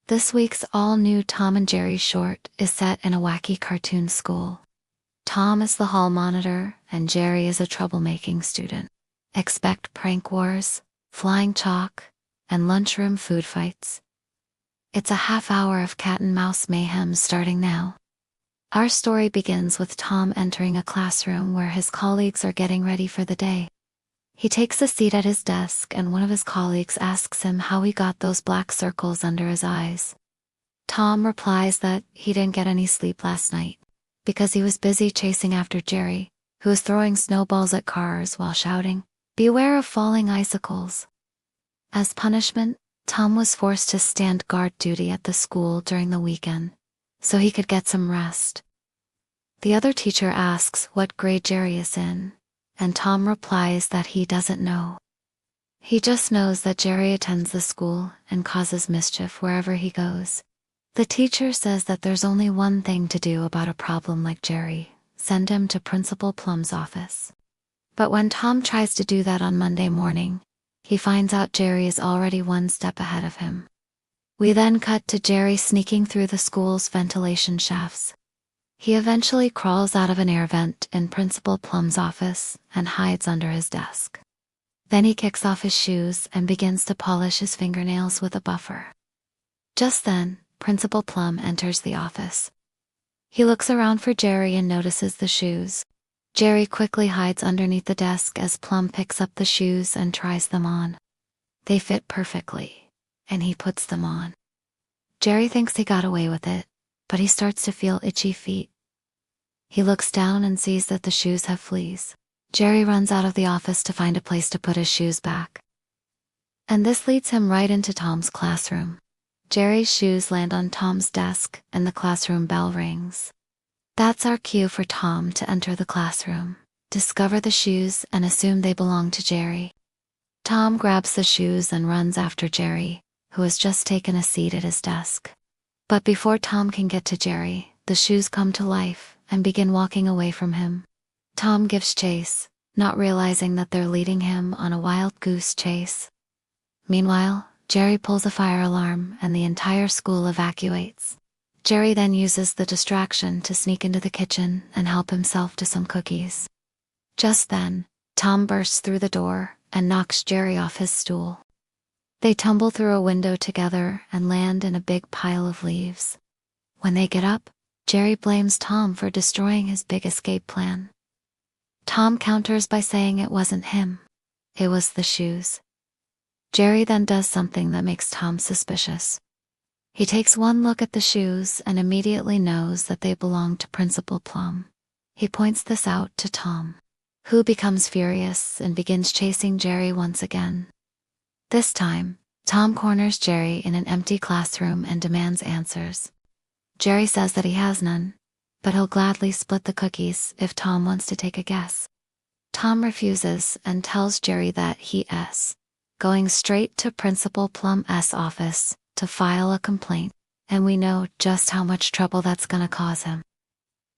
This week's all-new Tom and Jerry short is set in a wacky cartoon school. Tom is the hall monitor, and Jerry is a troublemaking student. Expect prank wars, flying chalk, and lunchroom food fights. It's a half hour of cat and mouse mayhem starting now. Our story begins with Tom entering a classroom where his colleagues are getting ready for the day. He takes a seat at his desk and one of his colleagues asks him how he got those black circles under his eyes. Tom replies that he didn't get any sleep last night because he was busy chasing after Jerry, who was throwing snowballs at cars while shouting, "Beware of falling icicles." As punishment, Tom was forced to stand guard duty at the school during the weekend, so he could get some rest. The other teacher asks what grade Jerry is in, and Tom replies that he doesn't know. He just knows that Jerry attends the school and causes mischief wherever he goes. The teacher says that there's only one thing to do about a problem like Jerry: send him to Principal Plum's office. But when Tom tries to do that on Monday morning, he finds out Jerry is already one step ahead of him. We then cut to Jerry sneaking through the school's ventilation shafts. He eventually crawls out of an air vent in Principal Plum's office and hides under his desk. Then he kicks off his shoes and begins to polish his fingernails with a buffer. Just then, Principal Plum enters the office. He looks around for Jerry and notices the shoes. Jerry quickly hides underneath the desk as Plum picks up the shoes and tries them on. They fit perfectly, and he puts them on. Jerry thinks he got away with it, but he starts to feel itchy feet. He looks down and sees that the shoes have fleas. Jerry runs out of the office to find a place to put his shoes back. And this leads him right into Tom's classroom. Jerry's shoes land on Tom's desk and the classroom bell rings. That's our cue for Tom to enter the classroom, discover the shoes and assume they belong to Jerry. Tom grabs the shoes and runs after Jerry, who has just taken a seat at his desk. But before Tom can get to Jerry, the shoes come to life and begin walking away from him. Tom gives chase, not realizing that they're leading him on a wild goose chase. Meanwhile, Jerry pulls a fire alarm and the entire school evacuates. Jerry then uses the distraction to sneak into the kitchen and help himself to some cookies. Just then, Tom bursts through the door and knocks Jerry off his stool. They tumble through a window together and land in a big pile of leaves. When they get up, Jerry blames Tom for destroying his big escape plan. Tom counters by saying it wasn't him. It was the shoes. Jerry then does something that makes Tom suspicious. He takes one look at the shoes and immediately knows that they belong to Principal Plum. He points this out to Tom, who becomes furious and begins chasing Jerry once again. This time, Tom corners Jerry in an empty classroom and demands answers. Jerry says that he has none, but he'll gladly split the cookies if Tom wants to take a guess. Tom refuses and tells Jerry that he's going straight to Principal Plum's office to file a complaint, and we know just how much trouble that's gonna cause him.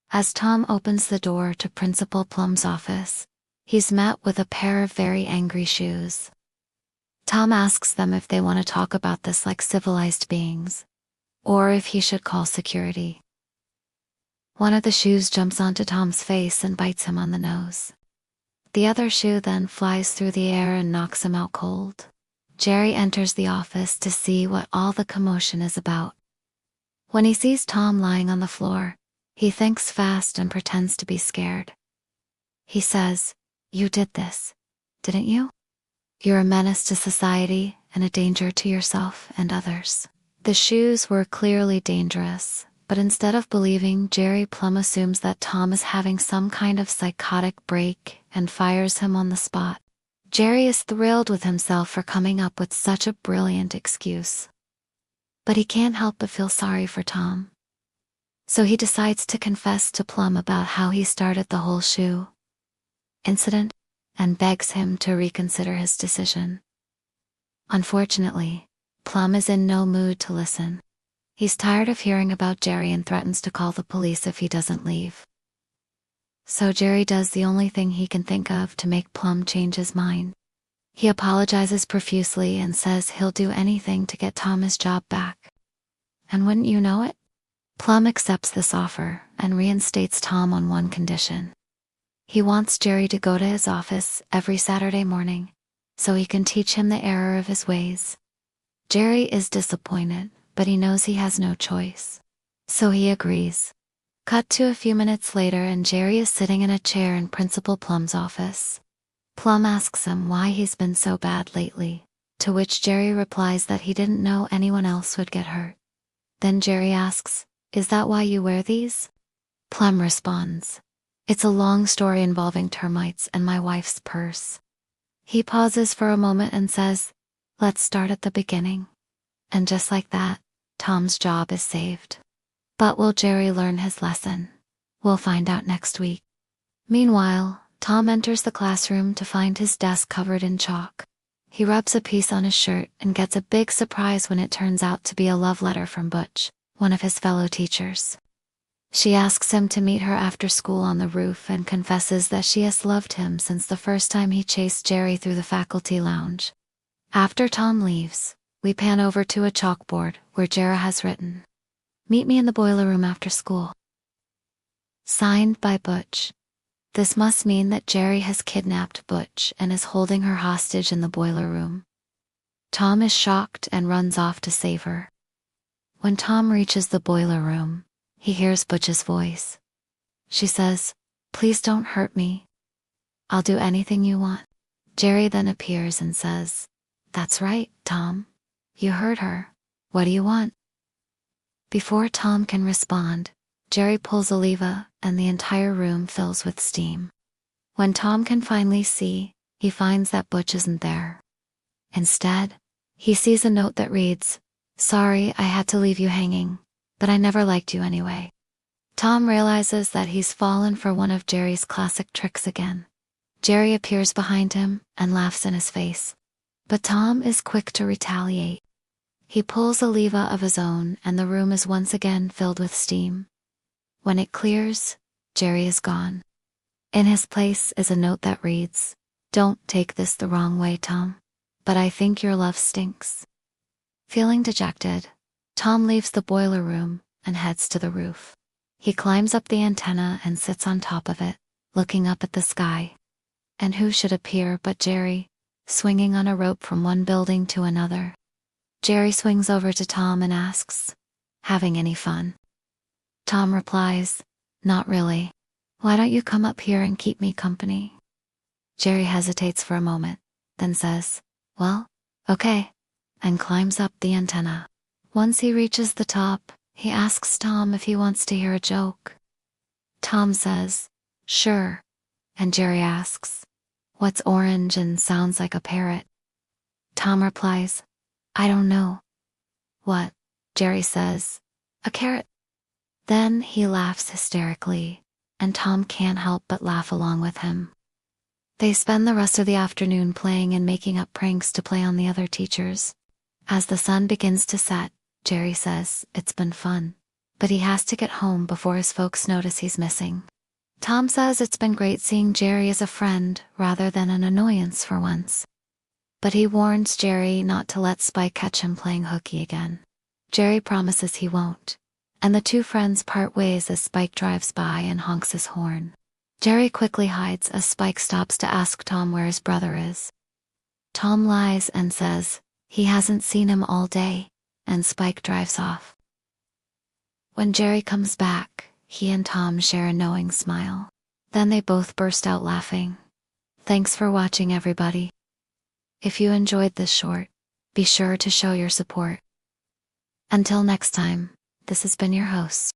As Tom opens the door to Principal Plum's office, he's met with a pair of very angry shoes. Tom asks them if they want to talk about this like civilized beings, or if he should call security. One of the shoes jumps onto Tom's face and bites him on the nose. The other shoe then flies through the air and knocks him out cold. Jerry enters the office to see what all the commotion is about. When he sees Tom lying on the floor, he thinks fast and pretends to be scared. He says, "You did this, didn't you? You're a menace to society and a danger to yourself and others." The shoes were clearly dangerous, but instead of believing Jerry, Plum assumes that Tom is having some kind of psychotic break and fires him on the spot. Jerry is thrilled with himself for coming up with such a brilliant excuse. But he can't help but feel sorry for Tom. So he decides to confess to Plum about how he started the whole shoe incident and begs him to reconsider his decision. Unfortunately, Plum is in no mood to listen. He's tired of hearing about Jerry and threatens to call the police if he doesn't leave. So Jerry does the only thing he can think of to make Plum change his mind. He apologizes profusely and says he'll do anything to get Tom his job back. And wouldn't you know it, Plum accepts this offer and reinstates Tom on one condition. He wants Jerry to go to his office every Saturday morning so he can teach him the error of his ways. Jerry is disappointed, but he knows he has no choice. So he agrees. Cut to a few minutes later and Jerry is sitting in a chair in Principal Plum's office. Plum asks him why he's been so bad lately, to which Jerry replies that he didn't know anyone else would get hurt. Then Jerry asks, "Is that why you wear these?" Plum responds, "It's a long story involving termites and my wife's purse." He pauses for a moment and says, "Let's start at the beginning." And just like that, Tom's job is saved. But will Jerry learn his lesson? We'll find out next week. Meanwhile, Tom enters the classroom to find his desk covered in chalk. He rubs a piece on his shirt and gets a big surprise when it turns out to be a love letter from Butch, one of his fellow teachers. She asks him to meet her after school on the roof and confesses that she has loved him since the first time he chased Jerry through the faculty lounge. After Tom leaves, we pan over to a chalkboard where Jerry has written, "Meet me in the boiler room after school." Signed by Butch. This must mean that Jerry has kidnapped Butch and is holding her hostage in the boiler room. Tom is shocked and runs off to save her. When Tom reaches the boiler room, he hears Butch's voice. She says, "Please don't hurt me. I'll do anything you want." Jerry then appears and says, "That's right, Tom. You heard her. What do you want?" Before Tom can respond, Jerry pulls a lever and the entire room fills with steam. When Tom can finally see, he finds that Butch isn't there. Instead, he sees a note that reads, "Sorry I had to leave you hanging, but I never liked you anyway." Tom realizes that he's fallen for one of Jerry's classic tricks again. Jerry appears behind him and laughs in his face. But Tom is quick to retaliate. He pulls a lever of his own and the room is once again filled with steam. When it clears, Jerry is gone. In his place is a note that reads, "Don't take this the wrong way, Tom, but I think your love stinks." Feeling dejected, Tom leaves the boiler room and heads to the roof. He climbs up the antenna and sits on top of it, looking up at the sky. And who should appear but Jerry, swinging on a rope from one building to another. Jerry swings over to Tom and asks, "Having any fun?" Tom replies, "Not really. Why don't you come up here and keep me company?" Jerry hesitates for a moment, then says, "Well, okay," and climbs up the antenna. Once he reaches the top, he asks Tom if he wants to hear a joke. Tom says, "Sure," and Jerry asks, "What's orange and sounds like a parrot?" Tom replies, "I don't know." "What?" Jerry says, "A carrot." Then he laughs hysterically, and Tom can't help but laugh along with him. They spend the rest of the afternoon playing and making up pranks to play on the other teachers. As the sun begins to set, Jerry says it's been fun, but he has to get home before his folks notice he's missing. Tom says it's been great seeing Jerry as a friend rather than an annoyance for once. But he warns Jerry not to let Spike catch him playing hooky again. Jerry promises he won't, and the two friends part ways as Spike drives by and honks his horn. Jerry quickly hides as Spike stops to ask Tom where his brother is. Tom lies and says he hasn't seen him all day, and Spike drives off. When Jerry comes back, he and Tom share a knowing smile. Then they both burst out laughing. Thanks for watching, everybody. If you enjoyed this short, be sure to show your support. Until next time, this has been your host,